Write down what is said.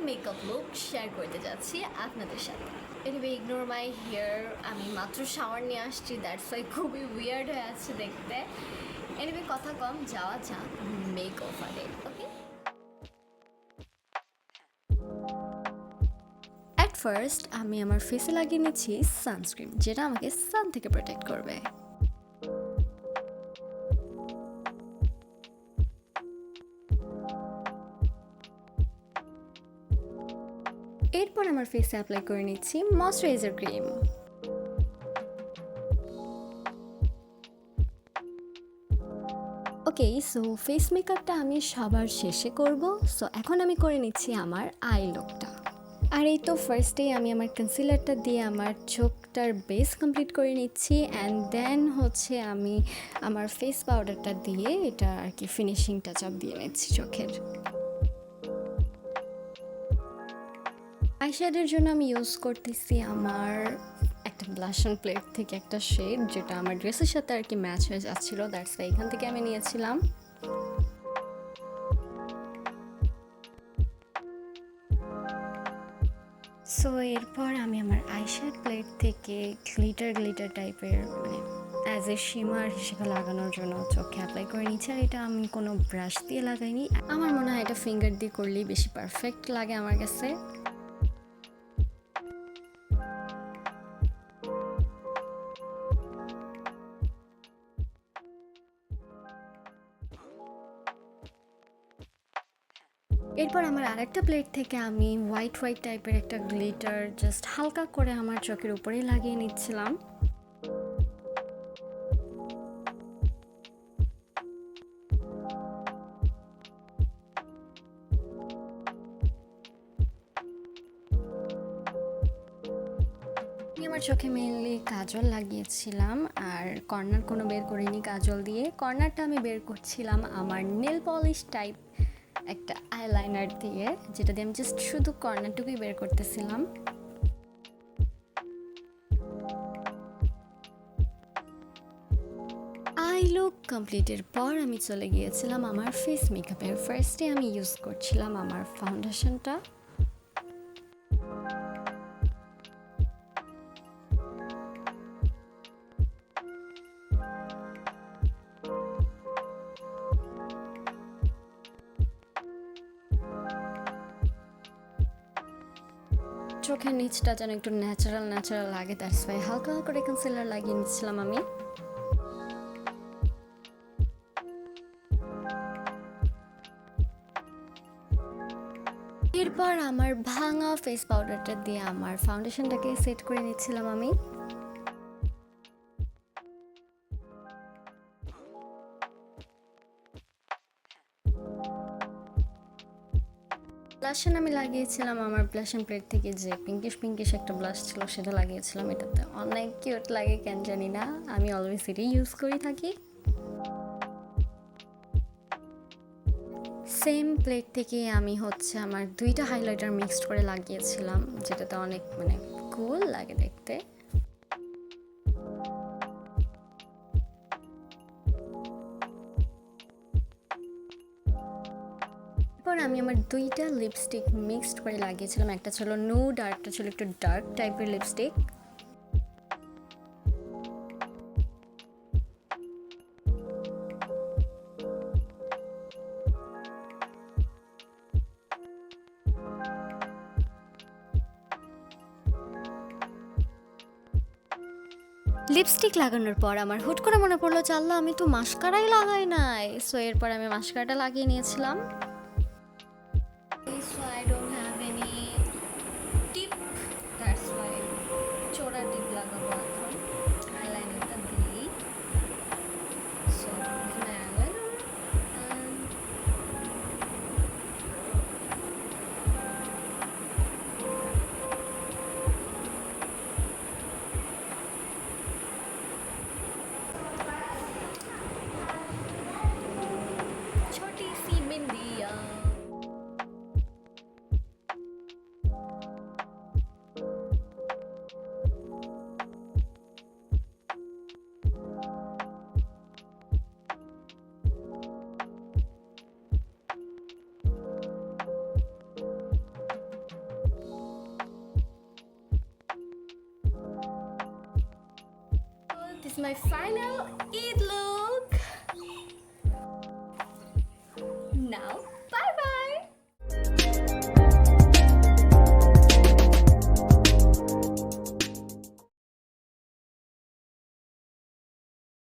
Makeup look share করতে যাচ্ছি আপনাদের সাথে। এনিওয়ে ইগনোর মাই হেয়ার, আমি মাত্র শাওয়ার নিয়ে আসছি, দ্যাটস ওয়াই খুবই উইয়ার্ড হয়ে আছে দেখতে। এনিওয়ে কথা কম, যাওয়া যাক মেক ওভারে। ওকে, অ্যাট ফার্স্ট আমি আমার ফেসে লাগিয়ে নিচ্ছি সানস্ক্রিন, যেটা আমাকে সান থেকে প্রোটেক্ট করবে। এরপর আমার ফেসে অ্যাপ্লাই করে নিচ্ছি ময়শ্চারাইজার ক্রিম। ওকে, সো ফেস মেকআপটা আমি সবার শেষে করব। সো এখন আমি করে নিচ্ছি আমার আই লুকটা। আর এই তো ফার্স্টেই আমি আমার কনসিলারটা দিয়ে আমার চোখটার বেস কমপ্লিট করে নিচ্ছি, অ্যান্ড দেন হচ্ছে আমি আমার ফেস পাউডারটা দিয়ে এটা আর কি ফিনিশিং টাচ আপ দিয়ে নিচ্ছি চোখের। আইশ্যাডোর জন্য আমি ইউজ করতেছি আমার একটা ব্লাশন প্লেট থেকে একটা শেড, যেটা আমার ড্রেসের সাথে আর কি ম্যাচ হয়ে যাচ্ছিলো, দ্যাটস ওয়াই এখান থেকে আমি নিয়েছিলাম। সো এরপর আমি আমার আইশ্যাড প্লেট থেকে গ্লিটার টাইপের মানে অ্যাজ এ শিমার হিসেবে লাগানোর জন্য চোখে অ্যাপ্লাই করে নিচ্ছি। আর এটা আমি কোনো ব্রাশ দিয়ে লাগাইনি, আমার মনে হয় এটা ফিঙ্গার দিয়ে করলেই বেশি পারফেক্ট লাগে আমার কাছে। এরপর আমার আরেকটা প্লেট থেকে আমি হোয়াইট টাইপের একটা গ্লিটার জাস্ট হালকা করে আমার চোখের উপরেই লাগিয়ে নিচ্ছিলাম। আমি আমার চোখে মেইনলি কাজল লাগিয়েছিলাম, আর কর্নার কোনো বের করিনি কাজল দিয়ে। কর্নারটা আমি বের করছিলাম আমার নেল পলিশ টাইপ একটা আইলাইনার দিয়ে, যেটা দিয়ে আমি জাস্ট শুধু কর্নারটুকুই বের করতেছিলাম। আই লুক কমপ্লিটের পর আমি চলে গিয়েছিলাম আমার ফেস মেকআপের। ফার্স্টে আমি ইউজ করছিলাম আমার ফাউন্ডেশনটা। চোখের নিচটা যেন একটু ন্যাচারাল লাগে, দ্যাটস ওয়াই হালকা করে কনসিলার লাগিয়ে নিচ্ছিলাম আমি। এরপর আমার ভাঙা ফেস পাউডারটা দিয়ে আমার ফাউন্ডেশনটাকে সেট করে নিচ্ছিলাম আমি। ব্লাশন আমি লাগিয়েছিলাম আমার ব্লাশন প্লেট থেকে, যে পিঙ্কিশ একটা ব্লাশ ছিল সেটা লাগিয়েছিলাম। এটাতে অনেক কিউট লাগে, কেন জানি না, আমি অলওয়েজ এটাই ইউজ করে থাকি। সেম প্লেট থেকে আমি হচ্ছে আমার দুইটা হাইলাইটার মিক্সড করে লাগিয়েছিলাম, যেটাতে অনেক মানে কুল লাগে দেখতে। এরপর আমি আমার দুইটা লিপস্টিক মিক্সড করে লাগিয়েছিলাম, একটা ছিল নুড আর একটা ছিল একটু ডার্ক টাইপের লিপস্টিক। লিপস্টিক লাগানোর পর আমার হুট করে মনে পড়লো, চাল্লা আমি তো মাস্কারাই লাগাই নাই। সো এরপর আমি মাস্কারাটা লাগিয়ে নিয়েছিলাম। So I don't have any tip, that's why চোরা টিপ লাগাবো এখন আইলাইনারটা দিই। সো এখানে আইলাইনার छोटी सी बिंदिया is my final Eid look.